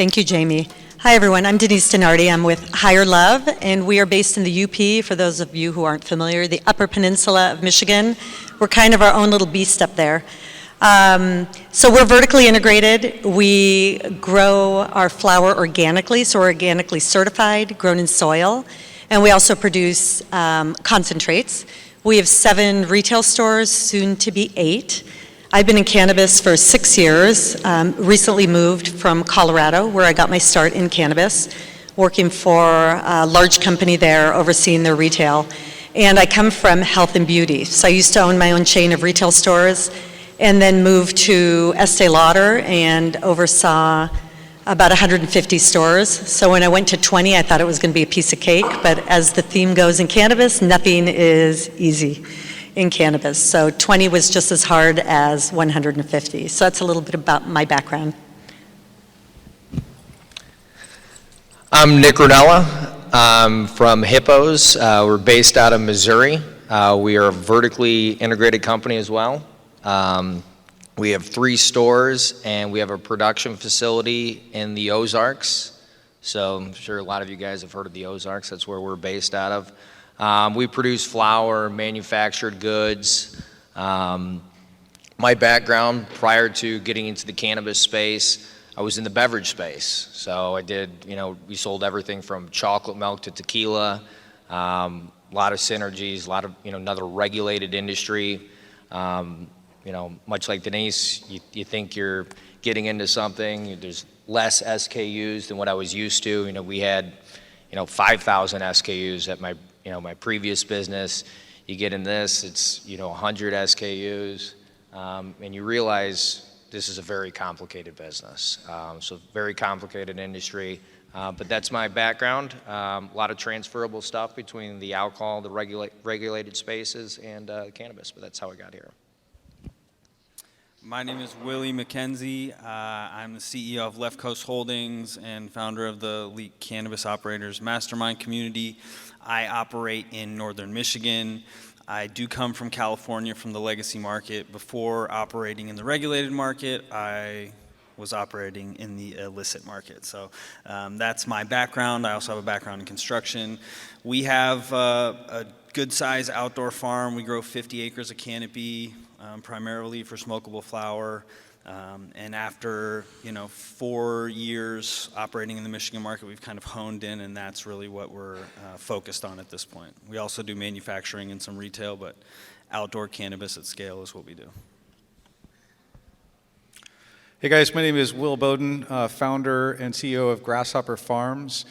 Thank you, Jamie. Hi, everyone. I'm Denise Donardi. I'm with Higher Love, and we are based in the UP. For those of you who aren't familiar, the Upper Peninsula of Michigan. We're kind of our own little beast up there. So we're vertically integrated. We grow our flower organically, so we're organically certified, grown in soil, and we also produce concentrates. We have 7 retail stores, soon to be 8. I've been in cannabis for 6 years, recently moved from Colorado, where I got my start in cannabis, working for a large company there, overseeing their retail. And I come from health and beauty. So I used to own my own chain of retail stores, and then moved to Estee Lauder and oversaw about 150 stores. So when I went to 20, I thought it was going to be a piece of cake, but as the theme goes in cannabis, nothing is easy in cannabis. So 20 was just as hard as 150. So that's a little bit about my background. I'm Nick Ranella. I'm from Hippos. We're based out of Missouri. We are a vertically integrated company as well. We have 3 stores, and we have a production facility in the Ozarks. So I'm sure a lot of you guys have heard of the Ozarks. That's where we're based out of. We produce flower, manufactured goods. My background prior to getting into the cannabis space, I was in the beverage space. So I did, we sold everything from chocolate milk to tequila, a lot of synergies, a lot of, another regulated industry. Much like Denise, you think you're getting into something, there's less SKUs than what I was used to. We had, 5,000 SKUs at my previous business. You get in this, it's 100 SKUs, and you realize this is a very complicated business. So very complicated industry, but that's my background. A lot of transferable stuff between the alcohol, the regulated spaces, and cannabis, but that's how I got here. My name is Willie McKenzie. I'm the CEO of Left Coast Holdings and founder of the Elite Cannabis Operators Mastermind Community. I operate in northern Michigan. I do come from California, from the legacy market. Before operating in the regulated market, I was operating in the illicit market. So that's my background. I also have a background in construction. We have a good-sized outdoor farm. We grow 50 acres of canopy, primarily for smokable flower. And after 4 years operating in the Michigan market, we've kind of honed in, and that's really what we're focused on at this point. We also do manufacturing and some retail, but outdoor cannabis at scale is what we do. Hey guys, my name is Will Bowden, founder and CEO of Grasshopper Farms.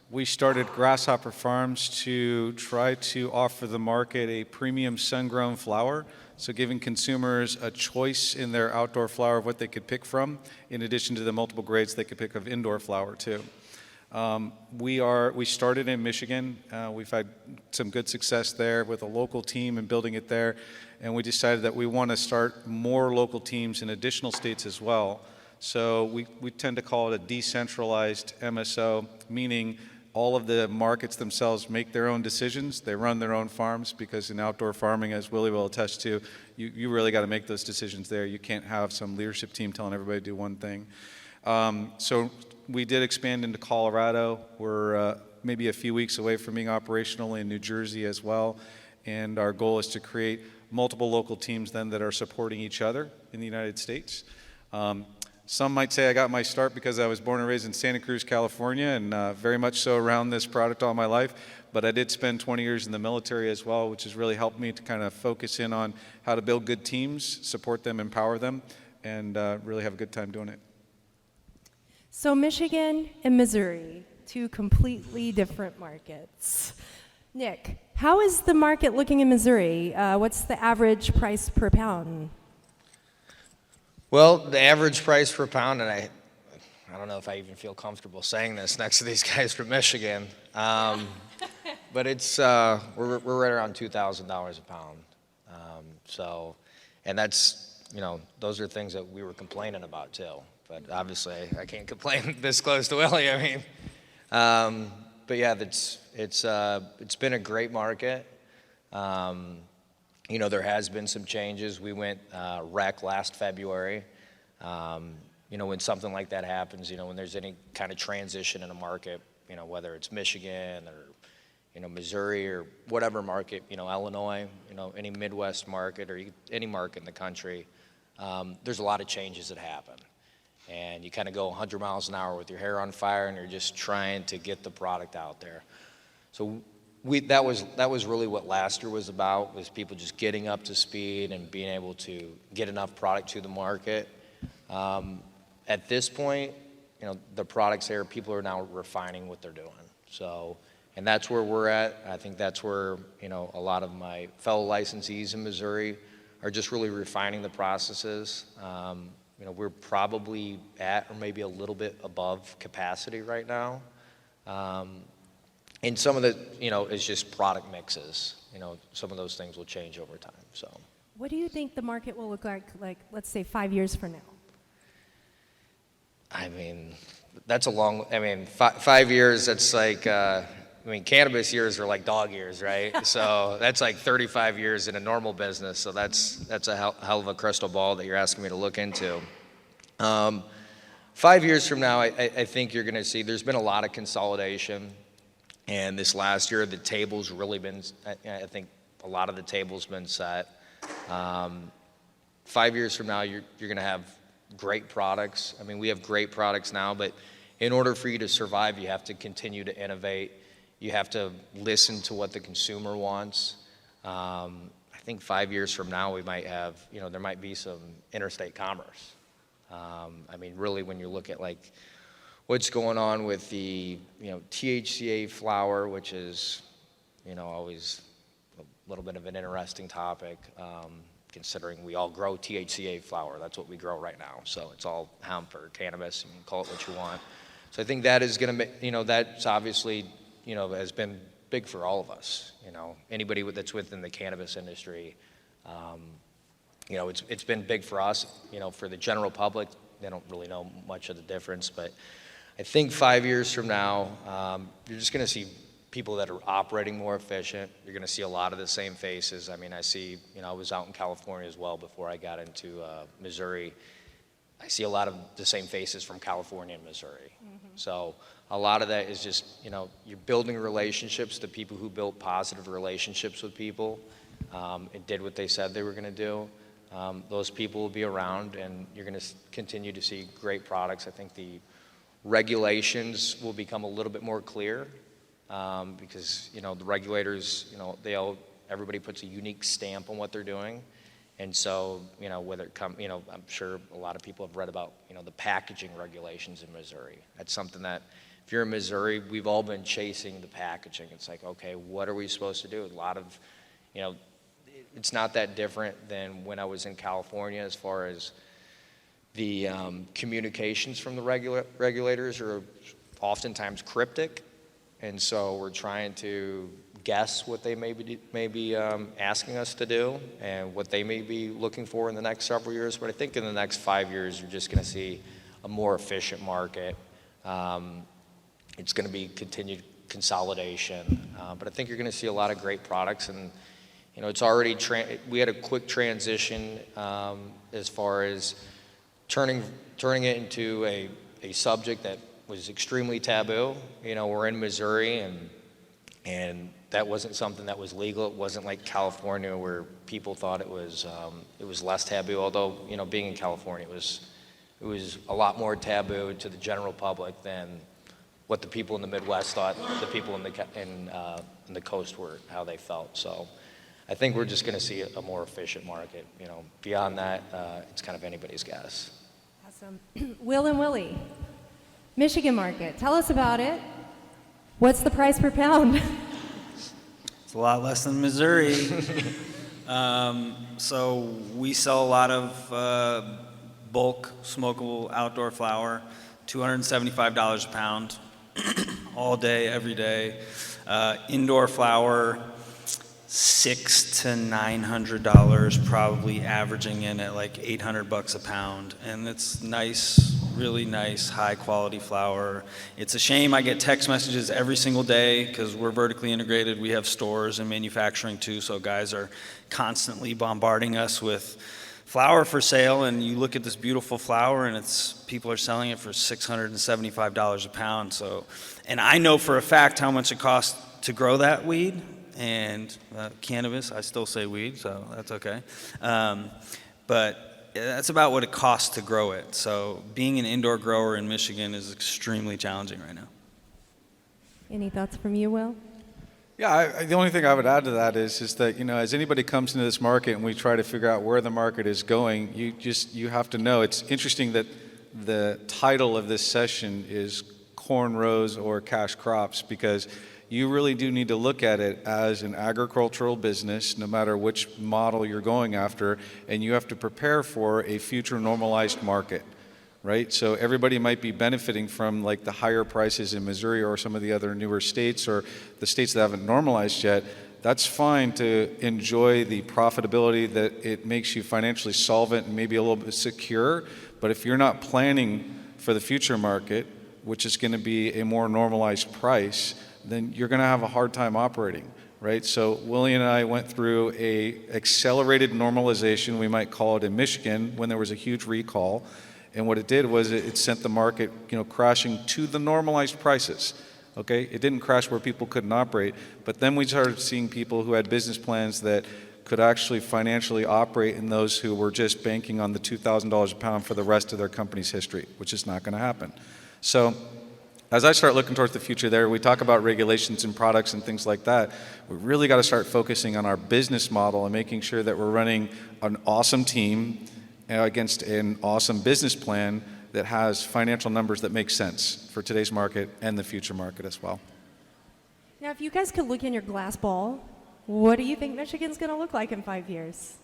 We started Grasshopper Farms to try to offer the market a premium sun-grown flower, so giving consumers a choice in their outdoor flower of what they could pick from, in addition to the multiple grades they could pick of indoor flower too. We started in Michigan. We've had some good success there with a local team and building it there, and we decided that we want to start more local teams in additional states as well. So we tend to call it a decentralized MSO, meaning all of the markets themselves make their own decisions. They run their own farms, because in outdoor farming, as Willie will attest to, you really got to make those decisions there. You can't have some leadership team telling everybody to do one thing. So we did expand into Colorado. We're maybe a few weeks away from being operational in New Jersey as well. And our goal is to create multiple local teams then that are supporting each other in the United States. Some might say I got my start because I was born and raised in Santa Cruz, California, and very much so around this product all my life. But I did spend 20 years in the military as well, which has really helped me to kind of focus in on how to build good teams, support them, empower them, and really have a good time doing it. So Michigan and Missouri, 2 completely different markets. Nick, how is the market looking in Missouri? What's the average price per pound? Well, the average price per pound, and I don't know if I even feel comfortable saying this next to these guys from Michigan, but it's we're right around $2,000 a pound. And that's those are things that we were complaining about too. But obviously, I can't complain this close to Willie. I mean, but yeah, it's been a great market. There has been some changes. We went rec last February. when something like that happens, when there's any kind of transition in a market, whether it's Michigan or, Missouri or whatever market, Illinois, any Midwest market or any market in the country, there's a lot of changes that happen. And you kind of go 100 miles an hour with your hair on fire and you're just trying to get the product out there. So that was really what last year was about, was people just getting up to speed and being able to get enough product to the market. At this point, the products there, people are now refining what they're doing. So, and that's where we're at. I think that's where, a lot of my fellow licensees in Missouri are just really refining the processes. We're probably at or maybe a little bit above capacity right now. And some of the, is just product mixes. Some of those things will change over time, so. What do you think the market will look like, let's say 5 years from now? I mean, that's a long, 5 years, that's like, cannabis years are like dog years, right? So that's like 35 years in a normal business, so that's a hell of a crystal ball that you're asking me to look into. 5 years from now, I think you're gonna see, there's been a lot of consolidation, and this last year, the table's really been, I think a lot of the table's been set. 5 years from now, you're gonna have great products. We have great products now, but in order for you to survive, you have to continue to innovate. You have to listen to what the consumer wants. I think 5 years from now, we might have, there might be some interstate commerce. Really, when you look at like what's going on with the, THCA flower, which is, always a little bit of an interesting topic, considering we all grow THCA flower. That's what we grow right now. So it's all hemp or cannabis, you can call it what you want. So I think that is going to make, that's obviously, has been big for all of us. Anybody that's within the cannabis industry, it's been big for us. For the general public, they don't really know much of the difference. But I think 5 years from now, you're just going to see people that are operating more efficient. You're going to see a lot of the same faces. I see, I was out in California as well before I got into Missouri. I see a lot of the same faces from California and Missouri. Mm-hmm. So a lot of that is just, you're building relationships. The people who built positive relationships with people and did what they said they were going to do, those people will be around, and you're going to continue to see great products. I think the regulations will become a little bit more clear because, the regulators, everybody puts a unique stamp on what they're doing. And so, whether it I'm sure a lot of people have read about, the packaging regulations in Missouri. That's something that, if you're in Missouri, we've all been chasing the packaging. It's like, okay, what are we supposed to do? A lot of, it's not that different than when I was in California as far as the communications from the regulators are oftentimes cryptic. And so we're trying to guess what they may be asking us to do and what they may be looking for in the next several years. But I think in the next 5 years, you're just going to see a more efficient market. It's going to be continued consolidation. But I think you're going to see a lot of great products. And, it's already, we had a quick transition as far as turning it into a subject that was extremely taboo. We're in Missouri, and that wasn't something that was legal. It wasn't like California where people thought it was less taboo. Although, being in California, it was a lot more taboo to the general public than what the people in the Midwest thought the people in the coast were, how they felt. So I think we're just going to see a more efficient market. Beyond that, it's kind of anybody's guess. Awesome. Will and Willie, Michigan market. Tell us about it. What's the price per pound? It's a lot less than Missouri. So we sell a lot of bulk smokable outdoor flower, $275 a pound, all day, every day. Indoor flower, $600 to $900, probably averaging in at like $800 a pound. And it's nice, really nice, high quality flower. It's a shame I get text messages every single day because we're vertically integrated. We have stores and manufacturing too, so guys are constantly bombarding us with flower for sale, and you look at this beautiful flower, and people are selling it for $675 a pound. So, and I know for a fact how much it costs to grow that weed, and cannabis. I still say weed, so that's okay. But that's about what it costs to grow it. So, being an indoor grower in Michigan is extremely challenging right now. Any thoughts from you, Will? Yeah, the only thing I would add to that is that, as anybody comes into this market and we try to figure out where the market is going, you have to know. It's interesting that the title of this session is corn rows or cash crops, because you really do need to look at it as an agricultural business, no matter which model you're going after, and you have to prepare for a future normalized market. Right? So everybody might be benefiting from like the higher prices in Missouri or some of the other newer states or the states that haven't normalized yet. That's fine to enjoy the profitability that it makes you financially solvent and maybe a little bit secure. But if you're not planning for the future market, which is going to be a more normalized price, then you're going to have a hard time operating. Right? So Willie and I went through a accelerated normalization, we might call it, in Michigan when there was a huge recall. And what it did was it sent the market, crashing to the normalized prices. Okay, it didn't crash where people couldn't operate, but then we started seeing people who had business plans that could actually financially operate, and those who were just banking on the $2,000 a pound for the rest of their company's history, which is not going to happen. So, as I start looking towards the future there, we talk about regulations and products and things like that. We really got to start focusing on our business model and making sure that we're running an awesome team against an awesome business plan that has financial numbers that make sense for today's market and the future market as well. Now, if you guys could look in your glass ball, what do you think Michigan's going to look like in 5 years?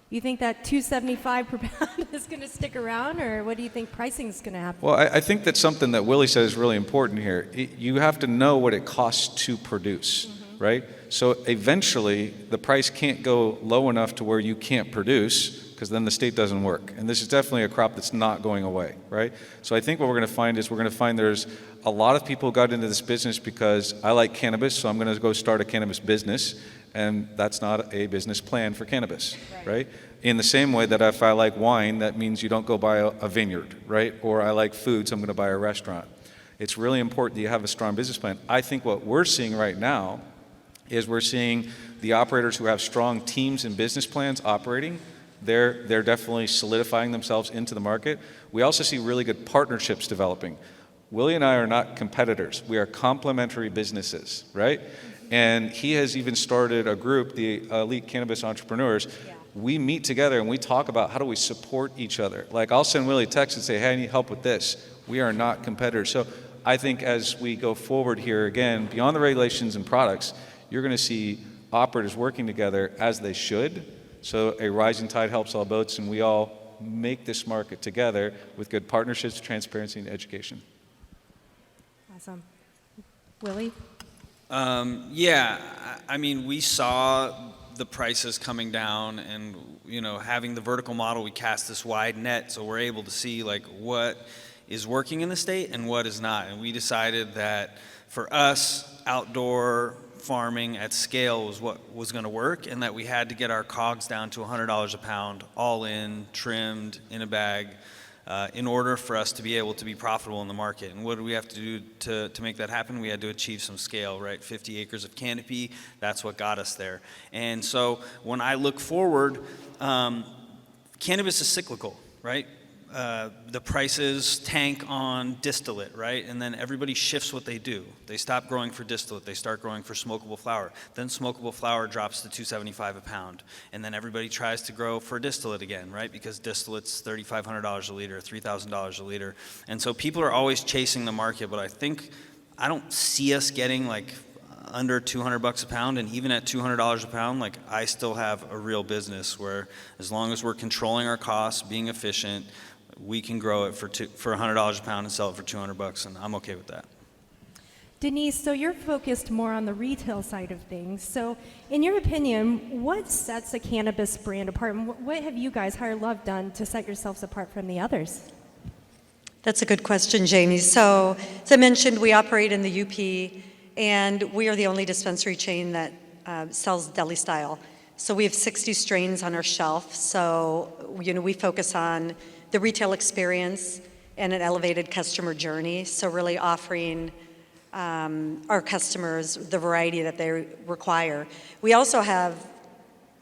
You think that $2.75 per pound is going to stick around, or what do you think pricing is going to happen? Well, I think that something that Willie said is really important here. You have to know what it costs to produce, right? So eventually, the price can't go low enough to where you can't produce, because then the state doesn't work. And this is definitely a crop that's not going away, right? So I think what we're going to find is there's a lot of people who got into this business because I like cannabis, so I'm going to go start a cannabis business, and that's not a business plan for cannabis, right? In the same way that if I like wine, that means you don't go buy a vineyard, right? Or I like food, so I'm going to buy a restaurant. It's really important that you have a strong business plan. I think what we're seeing right now is we're seeing the operators who have strong teams and business plans operating. They're definitely solidifying themselves into the market. We also see really good partnerships developing. Willie and I are not competitors. We are complementary businesses, right? And he has even started a group, the Elite Cannabis Entrepreneurs. Yeah. We meet together and we talk about how do we support each other. Like, I'll send Willie a text and say, hey, I need help with this. We are not competitors. So I think as we go forward here, again, beyond the regulations and products, you're going to see operators working together as they should. So a rising tide helps all boats, and we all make this market together with good partnerships, transparency, and education. Awesome. Willie? Yeah, I mean, we saw the prices coming down, and having the vertical model, we cast this wide net, so we're able to see like what is working in the state and what is not. And we decided that for us, outdoor farming at scale was what was going to work, and that we had to get our COGS down to $100 a pound, all in, trimmed, in a bag, in order for us to be able to be profitable in the market. And what do we have to do to make that happen? We had to achieve some scale, right? 50 acres of canopy, that's what got us there. And so when I look forward, cannabis is cyclical, right? The prices tank on distillate, right? And then everybody shifts what they do. They stop growing for distillate. They start growing for smokable flower. Then smokable flower drops to $2.75 a pound. And then everybody tries to grow for distillate again, right? Because distillate's $3,500 a liter, $3,000 a liter. And so people are always chasing the market, but I don't see us getting like under $200 a pound, and even at $200 a pound, like, I still have a real business where as long as we're controlling our costs, being efficient, we can grow it for $100 a pound and sell it for $200, and I'm okay with that. Denise, so you're focused more on the retail side of things. So in your opinion, what sets a cannabis brand apart, and what have you guys, Higher Love, done to set yourselves apart from the others? That's a good question, Jamie. So, as I mentioned, we operate in the UP, and we are the only dispensary chain that sells deli style. So we have 60 strains on our shelf. So, we focus on the retail experience and an elevated customer journey. So really offering our customers the variety that they require. We also have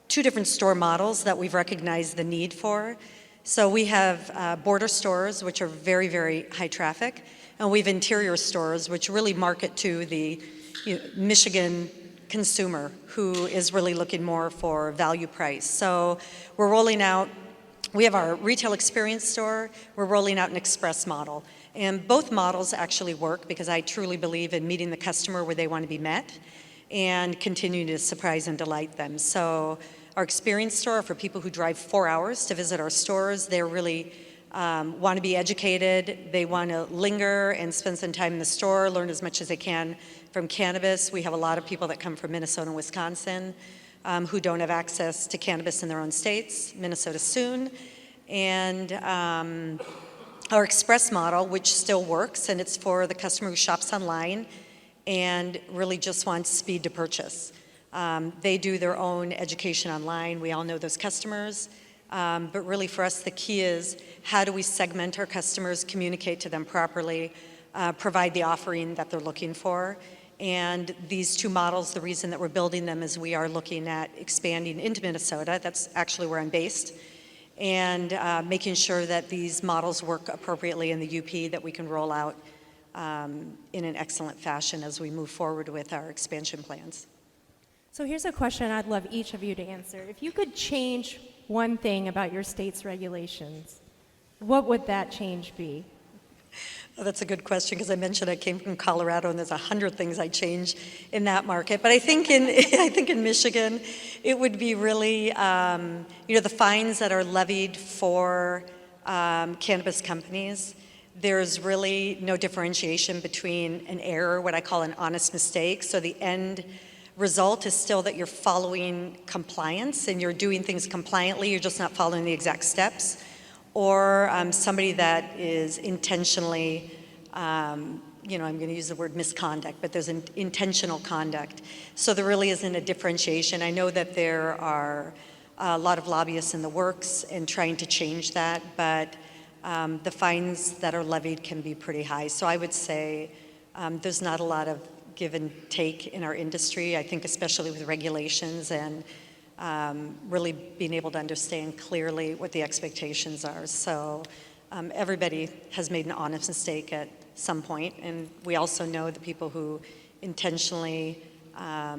2 different store models that we've recognized the need for. So we have border stores, which are very, very high traffic, and we have interior stores, which really market to the Michigan consumer who is really looking more for value price. So we're rolling out, we have our retail experience store, we're rolling out an express model. And both models actually work because I truly believe in meeting the customer where they want to be met and continuing to surprise and delight them. So our experience store, for people who drive 4 hours to visit our stores, they really want to be educated. They want to linger and spend some time in the store, learn as much as they can from cannabis. We have a lot of people that come from Minnesota and Wisconsin who don't have access to cannabis in their own states, Minnesota soon. And our express model, which still works, and it's for the customer who shops online and really just wants speed to purchase. They do their own education online. We all know those customers. But really for us, the key is how do we segment our customers, communicate to them properly, provide the offering that they're looking for. And these 2 models, the reason that we're building them is we are looking at expanding into Minnesota. That's actually where I'm based. And making sure that these models work appropriately in the UP, that we can roll out in an excellent fashion as we move forward with our expansion plans. So here's a question I'd love each of you to answer. If you could change one thing about your state's regulations, what would that change be? Well, that's a good question because I mentioned I came from Colorado and there's 100 things I change in that market. But I think in Michigan, it would be really the fines that are levied for cannabis companies. There's really no differentiation between an error, what I call an honest mistake. So the end result is still that you're following compliance and you're doing things compliantly. You're just not following the exact steps. Or somebody that is intentionally, I'm going to use the word misconduct, but there's an intentional conduct. So there really isn't a differentiation. I know that there are a lot of lobbyists in the works and trying to change that, but the fines that are levied can be pretty high. So I would say there's not a lot of give and take in our industry, I think especially with regulations and really being able to understand clearly what the expectations are. So everybody has made an honest mistake at some point, and we also know the people who intentionally, have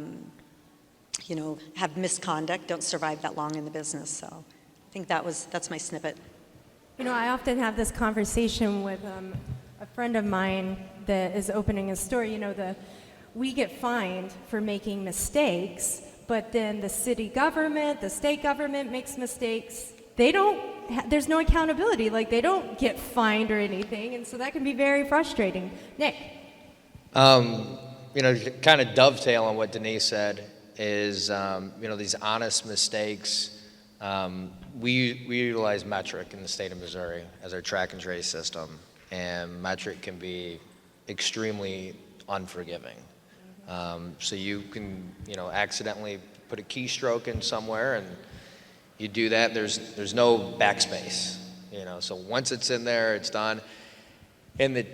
misconduct don't survive that long in the business. So I think that's my snippet. I often have this conversation with a friend of mine that is opening a store. We get fined for making mistakes, but then the city government, the state government makes mistakes. There's no accountability. Like, they don't get fined or anything, and so that can be very frustrating. Nick? Kind of dovetail on what Denise said is, these honest mistakes. We utilize metric in the state of Missouri as our track and trace system, and metric can be extremely unforgiving. So you can, accidentally put a keystroke in somewhere, and you do that. There's no backspace, So once it's in there, it's done. And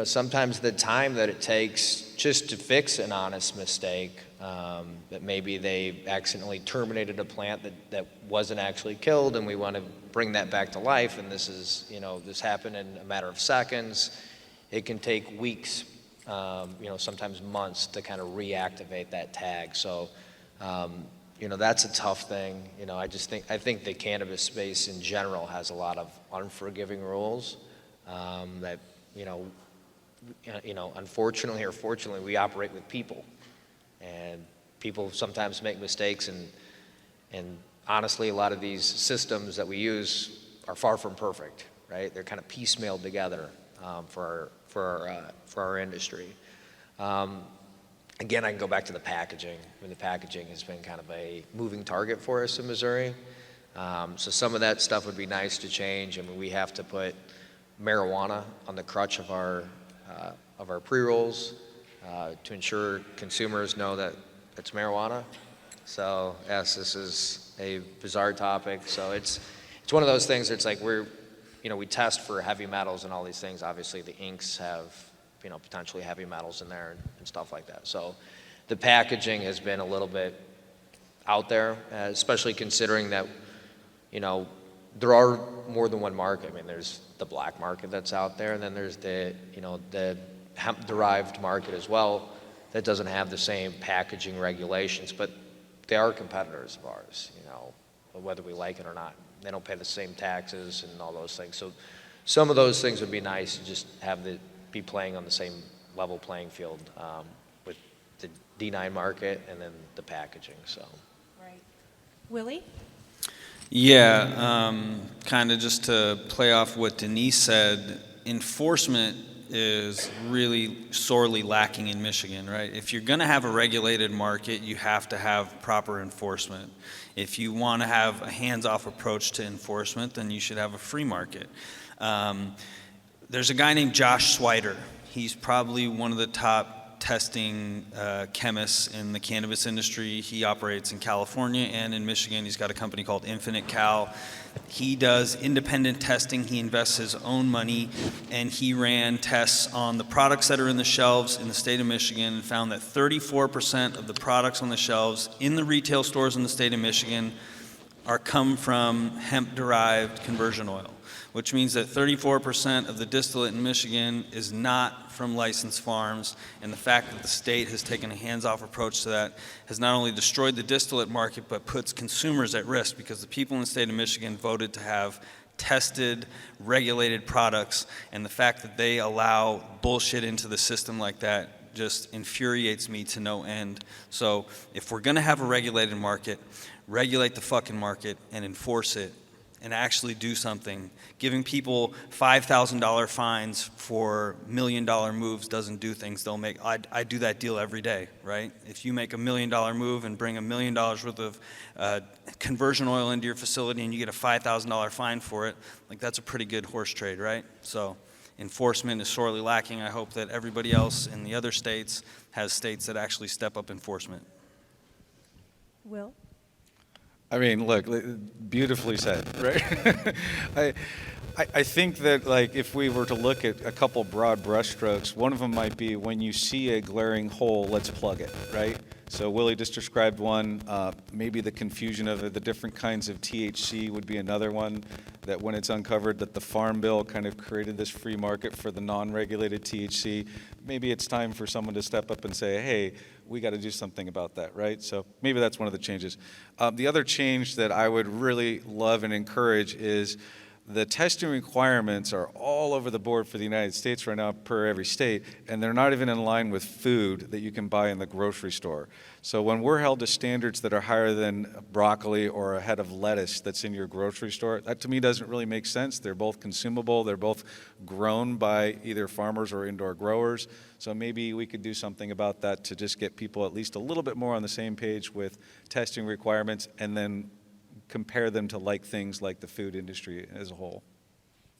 sometimes the time that it takes just to fix an honest mistake, that maybe they accidentally terminated a plant that wasn't actually killed, and we want to bring that back to life. And this happened in a matter of seconds. It can take weeks. Sometimes months to kind of reactivate that tag. So, that's a tough thing. I think the cannabis space in general has a lot of unforgiving rules that, unfortunately or fortunately, we operate with people, and people sometimes make mistakes, and honestly, a lot of these systems that we use are far from perfect, right? They're kind of piecemealed together for our industry. Again, I can go back to the packaging. The packaging has been kind of a moving target for us in Missouri. So some of that stuff would be nice to change. We have to put marijuana on the crutch of our pre-rolls to ensure consumers know that it's marijuana. So yes, this is a bizarre topic. So it's one of those things that's like we test for heavy metals and all these things. Obviously the inks have, potentially heavy metals in there and stuff like that. So the packaging has been a little bit out there, especially considering that, there are more than one market. I mean, there's the black market that's out there, and then there's the hemp-derived market as well that doesn't have the same packaging regulations, but they are competitors of ours, whether we like it or not. They don't pay the same taxes and all those things. So some of those things would be nice to just be playing on the same level playing field with the D9 market and then the packaging. So. Right. Willie? Yeah, kind of just to play off what Denise said, enforcement is really sorely lacking in Michigan, right? If you're going to have a regulated market, you have to have proper enforcement. If you want to have a hands-off approach to enforcement, then you should have a free market. There's a guy named Josh Swider. He's probably one of the top testing chemists in the cannabis industry. He operates in California and in Michigan. He's got a company called Infinite Cal. He does independent testing. He invests his own money, and he ran tests on the products that are in the shelves in the state of Michigan and found that 34% of the products on the shelves in the retail stores in the state of Michigan come from hemp-derived conversion oil, which means that 34% of the distillate in Michigan is not from licensed farms, and the fact that the state has taken a hands-off approach to that has not only destroyed the distillate market, but puts consumers at risk, because the people in the state of Michigan voted to have tested, regulated products, and the fact that they allow bullshit into the system like that just infuriates me to no end. So if we're gonna have a regulated market, regulate the fucking market and enforce it, and actually do something. Giving people $5,000 fines for $1 million moves doesn't do things. I do that deal every day, right? If you make $1 million move and bring $1 million worth of conversion oil into your facility and you get a $5,000 fine for it, like that's a pretty good horse trade, right? So enforcement is sorely lacking. I hope that everybody else in the other states has states that actually step up enforcement. Will? I mean, look, beautifully said, right? I think that, like, if we were to look at a couple broad brushstrokes, one of them might be when you see a glaring hole, let's plug it, right? So Willie just described one. Maybe the confusion of the different kinds of THC would be another one, that when it's uncovered that the Farm Bill kind of created this free market for the non-regulated THC, maybe it's time for someone to step up and say, hey, we got to do something about that, right? So maybe that's one of the changes. The other change that I would really love and encourage is the testing requirements are all over the board for the United States right now per every state, and they're not even in line with food that you can buy in the grocery store. So when we're held to standards that are higher than broccoli or a head of lettuce that's in your grocery store, that to me doesn't really make sense. They're both consumable. They're both grown by either farmers or indoor growers. So maybe we could do something about that to just get people at least a little bit more on the same page with testing requirements, and then compare them to like things like the food industry as a whole.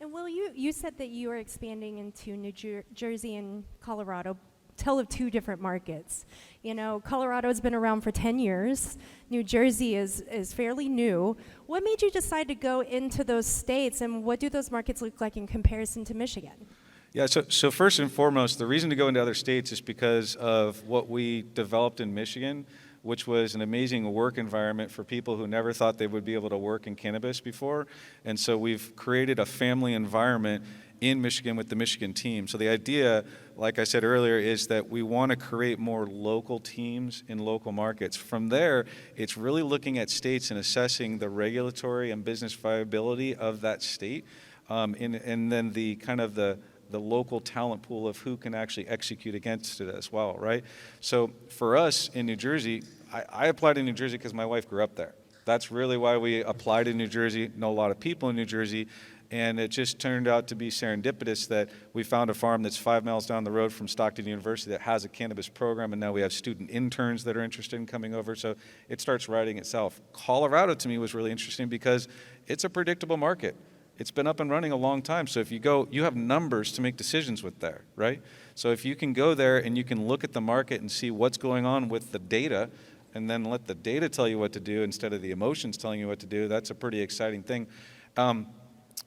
And Will, you said that you are expanding into New Jersey and Colorado. Tell of two different markets. You know, Colorado's been around for 10 years. New Jersey is fairly new. What made you decide to go into those states, and what do those markets look like in comparison to Michigan? Yeah, so first and foremost, the reason to go into other states is because of what we developed in Michigan, which was an amazing work environment for people who never thought they would be able to work in cannabis before. And so we've created a family environment in Michigan with the Michigan team. So the idea, like I said earlier, is that we want to create more local teams in local markets. From there, it's really looking at states and assessing the regulatory and business viability of that state, and then the kind of the local talent pool of who can actually execute against it as well, right? So for us in New Jersey, I applied in New Jersey because my wife grew up there. That's really why we applied in New Jersey, know a lot of people in New Jersey, and it just turned out to be serendipitous that we found a farm that's 5 miles down the road from Stockton University that has a cannabis program, and now we have student interns that are interested in coming over, so it starts writing itself. Colorado to me was really interesting because it's a predictable market. It's been up and running a long time. So if you go, you have numbers to make decisions with there, right? So if you can go there and you can look at the market and see what's going on with the data, and then let the data tell you what to do instead of the emotions telling you what to do, that's a pretty exciting thing.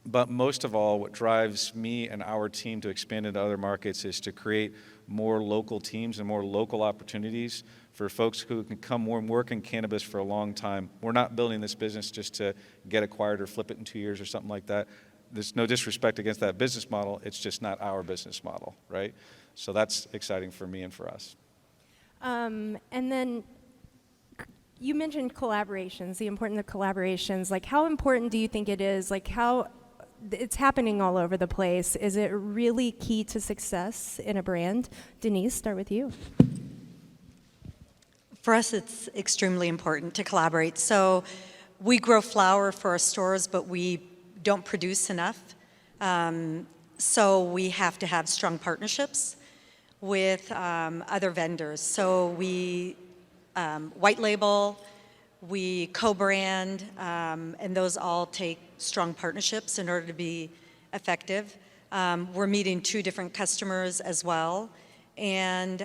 But most of all, what drives me and our team to expand into other markets is to create more local teams and more local opportunities for folks who can come and work in cannabis for a long time. We're not building this business just to get acquired or flip it in 2 years or something like that. There's no disrespect against that business model. It's just not our business model, right? So that's exciting for me and for us. And then you mentioned collaborations, the importance of collaborations. Like, how important do you think it is? Like, how it's happening all over the place. Is it really key to success in a brand? Denise, start with you. For us, it's extremely important to collaborate. So we grow flower for our stores, but we don't produce enough. So we have to have strong partnerships with other vendors. So we white label, we co-brand, and those all take strong partnerships in order to be effective. We're meeting 2 different customers as well. And,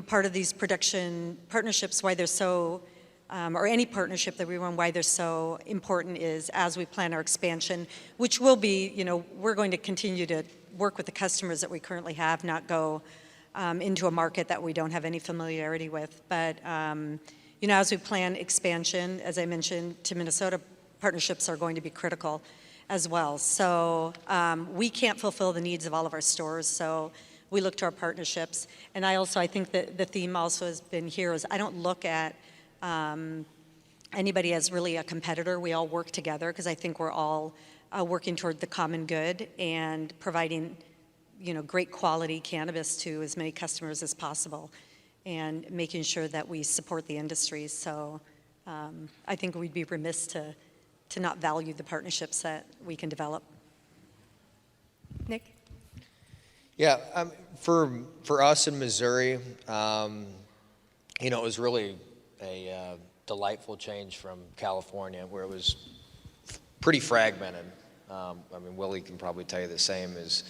part of these production partnerships, why they're so, or any partnership that we run, why they're so important is as we plan our expansion, which will be, we're going to continue to work with the customers that we currently have, not go into a market that we don't have any familiarity with. But, as we plan expansion, as I mentioned, to Minnesota, partnerships are going to be critical as well. So we can't fulfill the needs of all of our stores, so we look to our partnerships. And I think that the theme also has been here is I don't look at anybody as really a competitor. We all work together because I think we're all working toward the common good and providing, great quality cannabis to as many customers as possible and making sure that we support the industry. So I think we'd be remiss to not value the partnerships that we can develop. Nick? Yeah, for us in Missouri, it was really a delightful change from California, where it was pretty fragmented. Willie can probably tell you the same. There's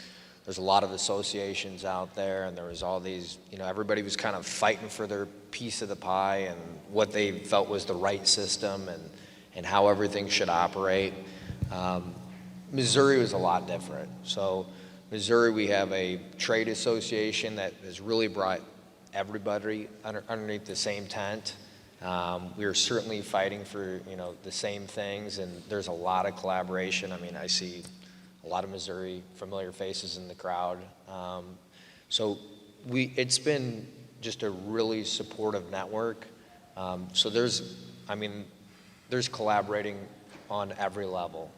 a lot of associations out there, and there was all these, everybody was kind of fighting for their piece of the pie and what they felt was the right system and how everything should operate. Missouri was a lot different. So Missouri, we have a trade association that has really brought everybody underneath the same tent. We are certainly fighting for, the same things, and there's a lot of collaboration. I see a lot of Missouri familiar faces in the crowd. So it's been just a really supportive network. So there's collaborating on every level.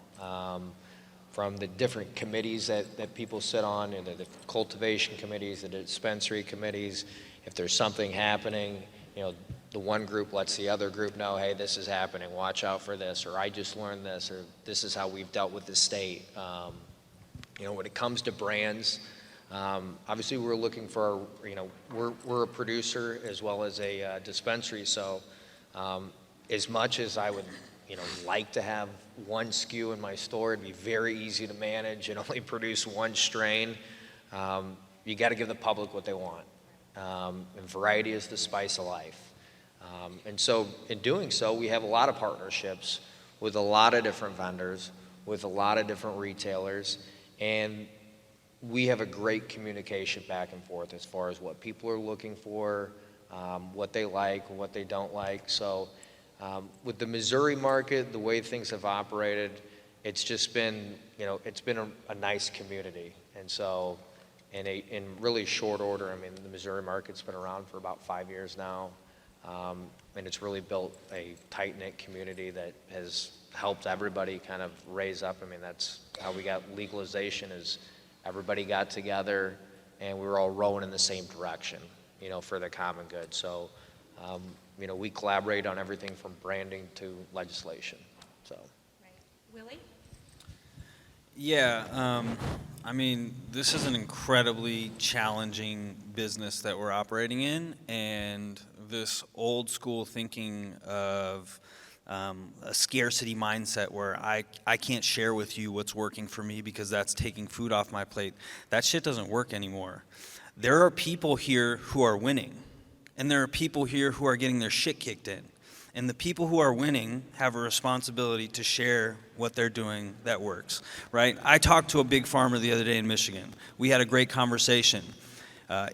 From the different committees that people sit on, the cultivation committees, the dispensary committees. If there's something happening, the one group lets the other group know, hey, this is happening, watch out for this, or I just learned this, or this is how we've dealt with the state. When it comes to brands, obviously we're looking for, we're a producer as well as a dispensary, so as much as I would like to have one SKU in my store, it'd be very easy to manage and only produce one strain. You got to give the public what they want. And variety is the spice of life. And so in doing so, we have a lot of partnerships with a lot of different vendors, with a lot of different retailers, and we have a great communication back and forth as far as what people are looking for, what they like, what they don't like. So with the Missouri market, the way things have operated, it's just been, it's been a nice community. And so in really short order, the Missouri market's been around for about 5 years now. And it's really built a tight-knit community that has helped everybody kind of raise up. That's how we got legalization, is everybody got together and we were all rowing in the same direction, for the common good. So, we collaborate on everything from branding to legislation, so. Right. Willie? Yeah, this is an incredibly challenging business that we're operating in, and this old school thinking of a scarcity mindset where I can't share with you what's working for me because that's taking food off my plate. That shit doesn't work anymore. There are people here who are winning, and there are people here who are getting their shit kicked in. And the people who are winning have a responsibility to share what they're doing that works, right? I talked to a big farmer the other day in Michigan. We had a great conversation.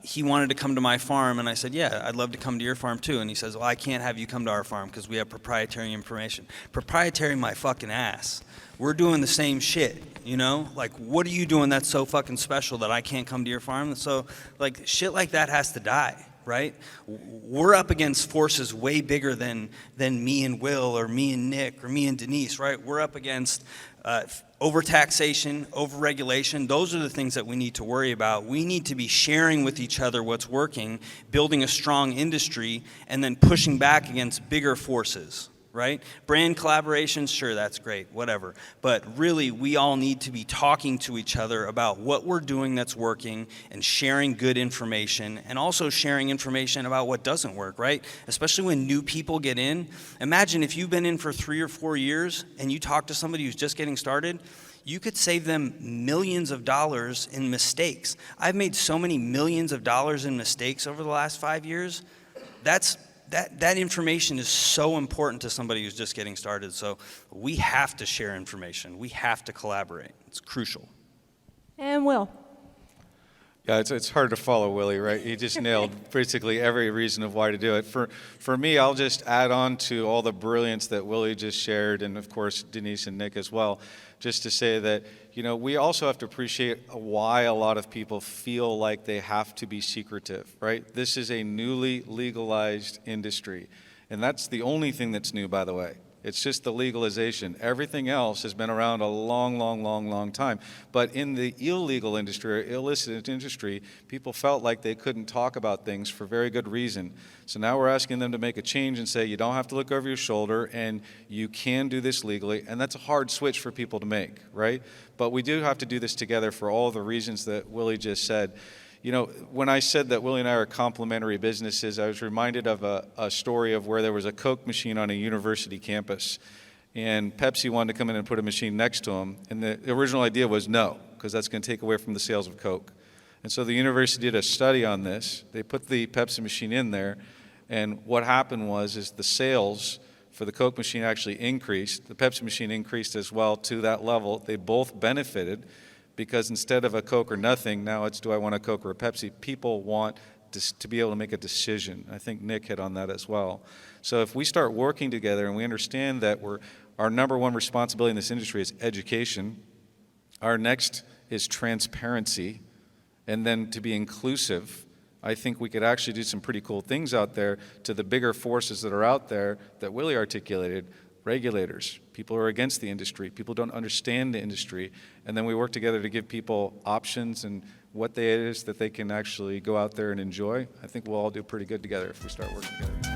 He wanted to come to my farm, and I said, yeah, I'd love to come to your farm too. And he says, well, I can't have you come to our farm because we have proprietary information. Proprietary my fucking ass. We're doing the same shit, you know? Like, what are you doing that's so fucking special that I can't come to your farm? So, like, shit like that has to die, right? We're up against forces way bigger than me and Will or me and Nick or me and Denise, right? We're up against overtaxation, overregulation. Those are the things that we need to worry about. We need to be sharing with each other what's working, building a strong industry, and then pushing back against bigger forces, right? Brand collaborations, sure, that's great, whatever. But really, we all need to be talking to each other about what we're doing that's working and sharing good information, and also sharing information about what doesn't work, right? Especially when new people get in. Imagine if you've been in for 3 or 4 years and you talk to somebody who's just getting started, you could save them millions of dollars in mistakes. I've made so many millions of dollars in mistakes over the last 5 years. That information is so important to somebody who's just getting started. So we have to share information. We have to collaborate. It's crucial. And Will. Yeah, it's hard to follow Willie, right? He just nailed basically every reason of why to do it. For me, I'll just add on to all the brilliance that Willie just shared, and of course Denise and Nick as well, just to say that, you know, we also have to appreciate why a lot of people feel like they have to be secretive, right? This is a newly legalized industry, and that's the only thing that's new, by the way. It's just the legalization. Everything else has been around a long time. But in the illegal industry or illicit industry, people felt like they couldn't talk about things for very good reason. So now we're asking them to make a change and say, you don't have to look over your shoulder and you can do this legally. And that's a hard switch for people to make, right? But we do have to do this together for all the reasons that Willie just said. You know, when I said that Willie and I are complementary businesses, I was reminded of a story of where there was a Coke machine on a university campus, and Pepsi wanted to come in and put a machine next to them, and the original idea was no, because that's going to take away from the sales of Coke. And so the university did a study on this. They put the Pepsi machine in there, and what happened was the sales for the Coke machine actually increased. The Pepsi machine increased as well to that level. They both benefited, because instead of a Coke or nothing, now it's do I want a Coke or a Pepsi? People want to be able to make a decision. I think Nick hit on that as well. So if we start working together and we understand that our number one responsibility in this industry is education, our next is transparency, and then to be inclusive, I think we could actually do some pretty cool things out there to the bigger forces that are out there that Willie articulated. Regulators, people who are against the industry, people who don't understand the industry, and then we work together to give people options and what it is that they can actually go out there and enjoy. I think we'll all do pretty good together if we start working together.